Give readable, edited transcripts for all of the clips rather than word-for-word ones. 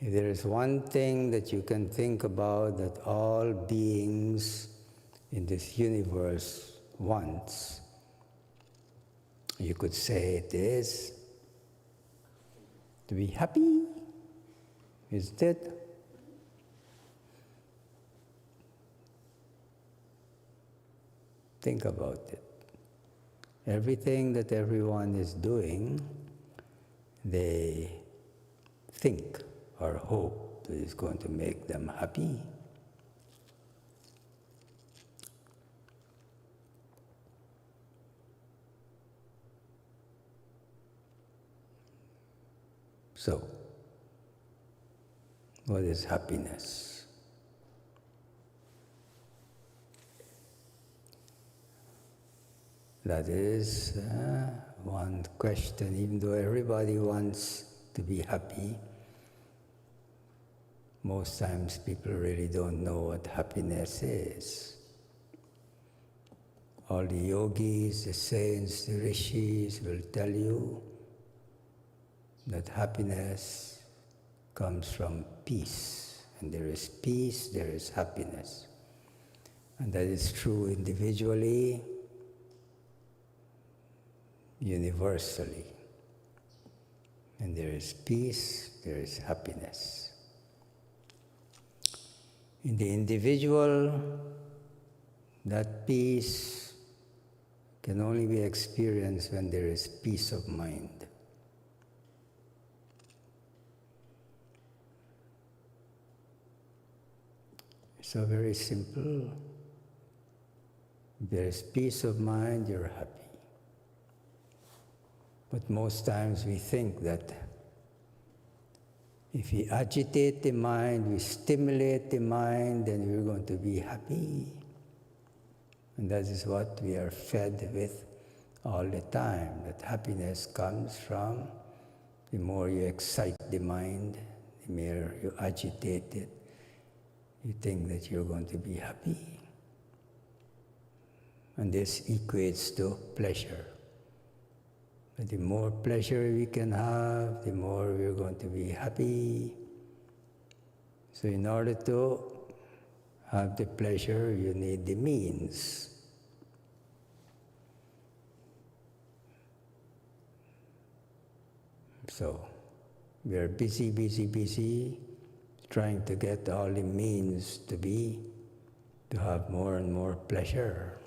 If there is one thing that you can think about that all beings in this universe wants, you could say it is to be happy, isn't it? Think about it. Everything that everyone is doing, they think or hope that it's going to make them happy. So, what is happiness? That is one question. Even though everybody wants to be happy, most times people really don't know what happiness is. All the yogis, the saints, the rishis will tell you that happiness comes from peace. And there is peace, there is happiness. And that is true individually, universally. And there is peace, there is happiness. In the individual, that peace can only be experienced when there is peace of mind. So very simple. If there is peace of mind, you're happy. But most times we think that if we agitate the mind, we stimulate the mind, then we're going to be happy. And that is what we are fed with all the time, that happiness comes from the more you excite the mind, the more you agitate it, you think that you're going to be happy. And this equates to pleasure. But the more pleasure we can have, the more we're going to be happy. So in order to have the pleasure, you need the means. So we are busy, trying to get all the means to have more and more pleasure.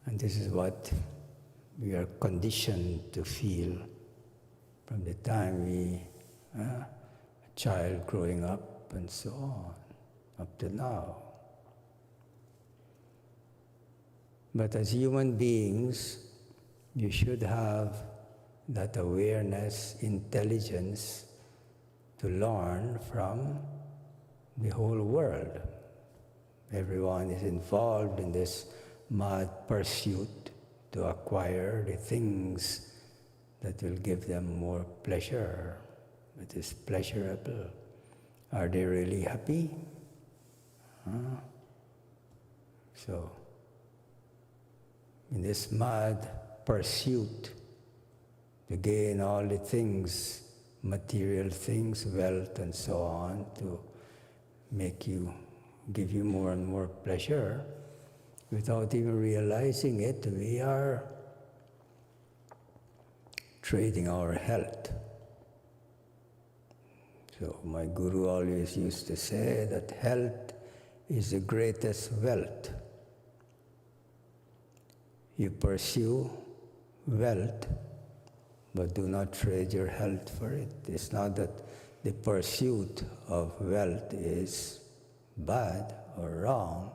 And this is what we are conditioned to feel from the time a child growing up and so on, up to now. But as human beings, you should have that awareness, intelligence to learn from the whole world. Everyone is involved in this mad pursuit to acquire the things that will give them more pleasure. It is pleasurable. Are they really happy? So, in this mad pursuit to gain all the things, material things, wealth and so on, to give you more and more pleasure, without even realizing it, we are trading our health. So my guru always used to say that health is the greatest wealth. You pursue wealth, but do not trade your health for it. It's not that the pursuit of wealth is bad or wrong.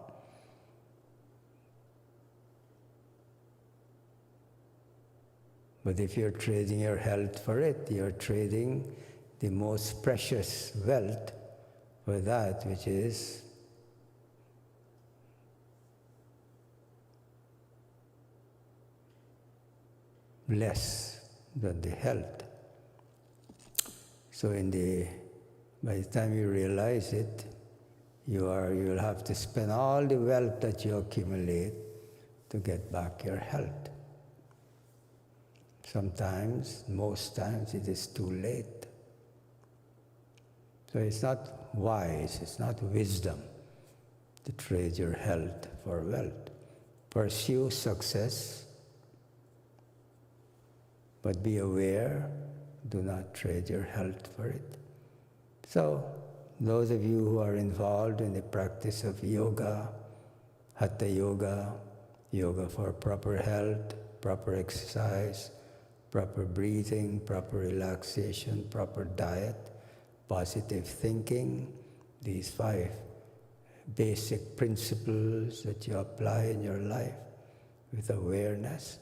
But if you're trading your health for it, you're trading the most precious wealth for that which is less than the health. So by the time you realize it, you'll have to spend all the wealth that you accumulate to get back your health. Sometimes, most times, it is too late. So it's not wise, it's not wisdom to trade your health for wealth. Pursue success, but be aware, do not trade your health for it. So, those of you who are involved in the practice of yoga, hatha yoga, yoga for proper health, proper exercise, proper breathing, proper relaxation, proper diet, positive thinking, these 5 basic principles that you apply in your life with awareness,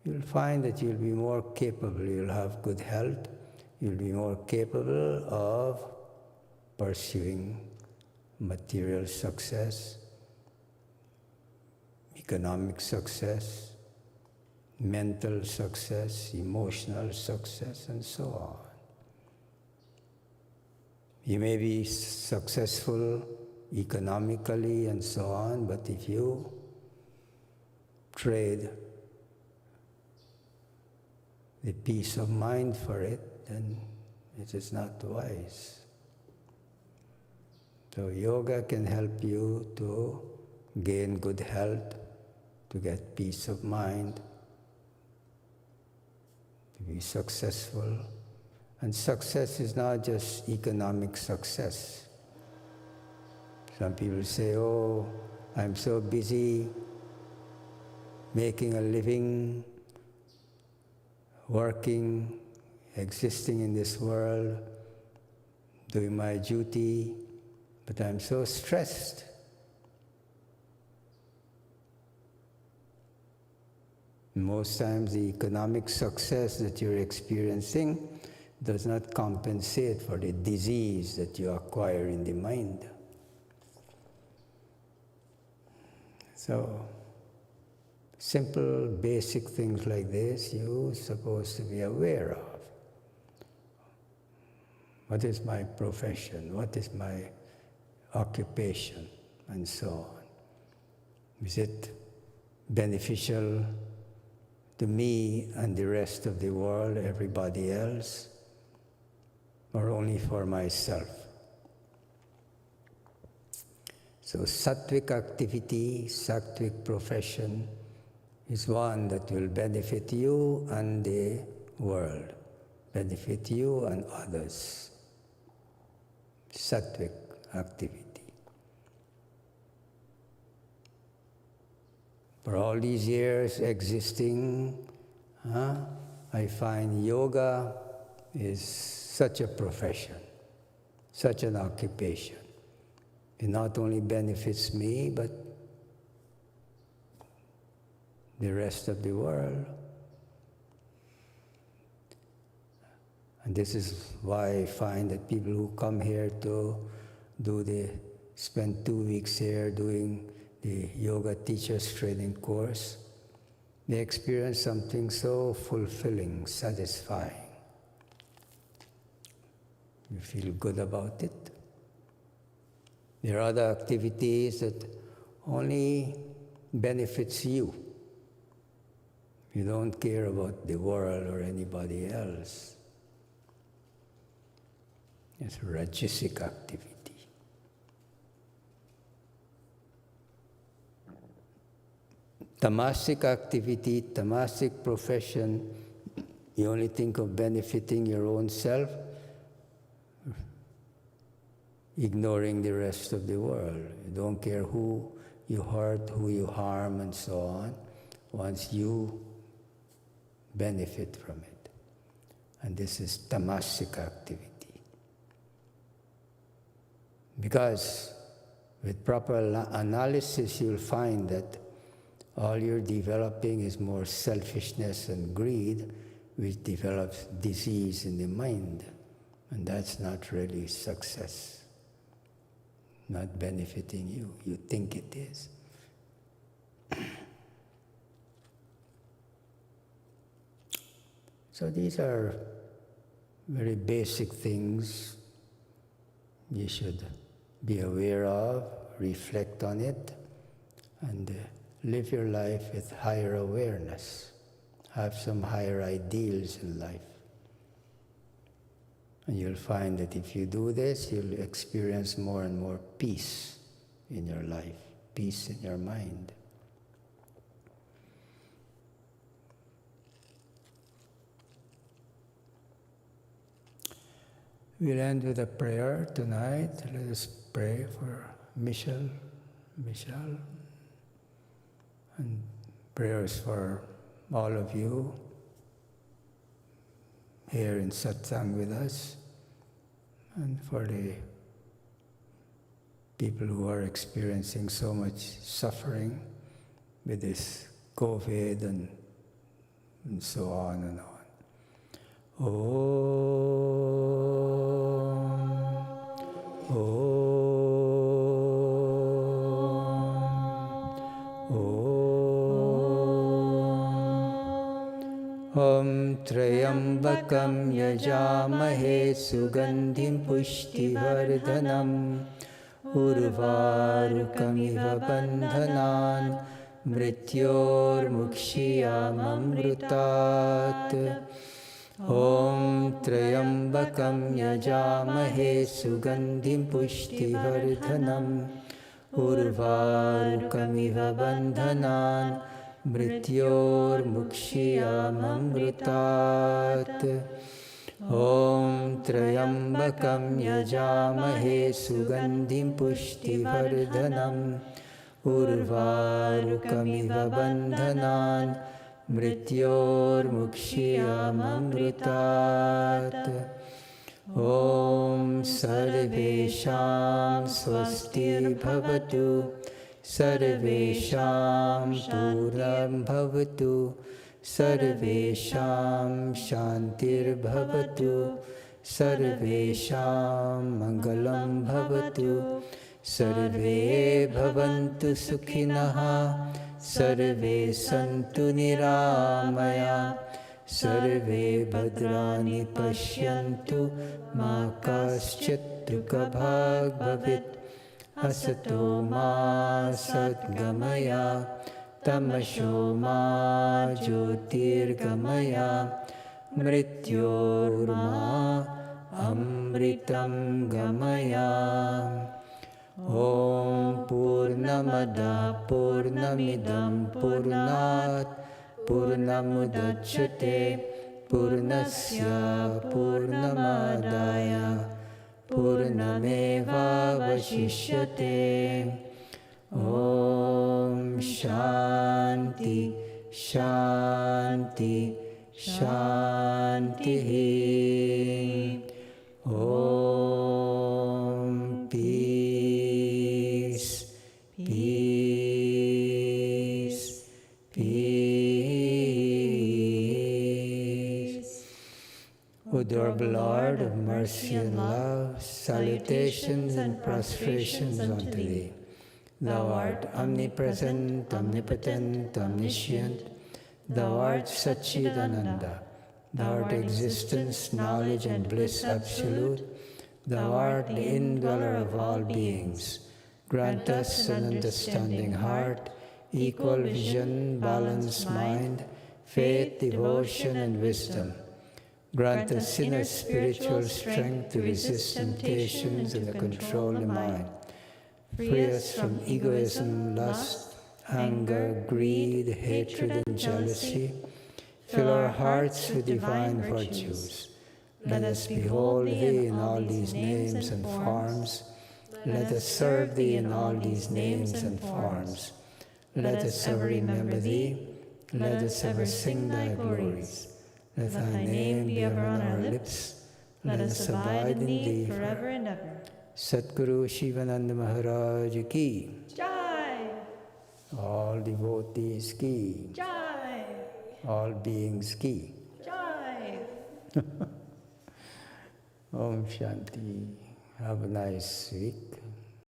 you'll find that you'll be more capable, you'll have good health, you'll be more capable of pursuing material success, economic success, mental success, emotional success, and so on. You may be successful economically and so on, but if you trade the peace of mind for it, then it is not wise. So yoga can help you to gain good health, to get peace of mind, to be successful. And success is not just economic success. Some people say, oh, I'm so busy making a living, working, existing in this world, doing my duty, but I'm so stressed. Most times the economic success that you're experiencing does not compensate for the disease that you acquire in the mind. So, simple, basic things like this you're supposed to be aware of. What is my profession? What is my occupation? And so on. Is it beneficial to me and the rest of the world, everybody else, or only for myself? So sattvic activity, sattvic profession is one that will benefit you and the world, benefit you and others. Sattvic activity. For all these years existing, I find yoga is such a profession, such an occupation. It not only benefits me, but the rest of the world. And this is why I find that people who come here to spend 2 weeks here doing the yoga teacher's training course, they experience something so fulfilling, satisfying. You feel good about it. There are other activities that only benefits you. You don't care about the world or anybody else. It's rajasic activity. Tamasic activity, tamasic profession, you only think of benefiting your own self, ignoring the rest of the world. You don't care who you hurt, who you harm, and so on, once you benefit from it. And this is tamasic activity. Because with proper analysis, you'll find that all you're developing is more selfishness and greed, which develops disease in the mind. And that's not really success, not benefiting you. You think it is. So these are very basic things you should be aware of, reflect on it, and live your life with higher awareness. Have some higher ideals in life. And you'll find that if you do this, you'll experience more and more peace in your life, peace in your mind. We'll end with a prayer tonight. Let us pray for Michelle, and prayers for all of you here in Satsang with us, and for the people who are experiencing so much suffering with this COVID and so on and on. Om Trayambakam Yajamahe Sugandhim Pushtivardhanam Urvarukamiva Bandhanan Mrityor Mukshiyamamrutat. Om Trayambakam Yajamahe Sugandhim Pushtivardhanam Urvarukamiva Bandhanan Mrityor Mukshiyamamrutat. Om Trayambakam Yajamahe Sugandhim Pushtivardhanam Urvarukamiva Bandhanan Mrityor Mukshiyamamrutat. Om Sarvesham Swasti Bhavatu Sarvesham Puram Bhavatu Sarvesham Shantir Bhavatu Sarvesham Mangalam Bhavatu Sarve Bhavantu Sukhinaha Sarve Santu Niramaya Sarve Bhadrani Pashyantu Ma Kaschit Dukhabhag Bhavit Asato Ma Satgamaya Tamasho Ma Jyotirgamaya Mrityorma Amritam Gamaya. Om Purnamada Purnamidam Purnat Purnamudachyate Purnasya Purnamadaya Purnameva Vashishyate. Om Shanti Shanti Shanti. Om Peace Peace Peace. O adorable Lord of mercy and love, salutations and prostrations unto Thee. Thou art omnipresent, omnipotent, omniscient. Thou art Satchidananda. Thou art existence, knowledge, and bliss absolute. Thou art the indweller of all beings. Grant us an understanding heart, equal vision, balanced mind, faith, devotion, and wisdom. Grant us inner spiritual strength to resist temptations and to control the mind. Free us from egoism, lust, anger, greed, hatred, and jealousy. Fill our hearts with divine virtues. Let us behold Thee in all these names and forms. Let us serve Thee in all these names and forms. Let us ever remember Thee. Let us ever sing Thy glories. Let Thy name be ever on our lips. Let us abide in Thee forever and ever. Satguru Shivananda Maharaj Ki Jai. All devotees Ki Jai. All beings Ki Jai. Om Shanti. Have a nice week.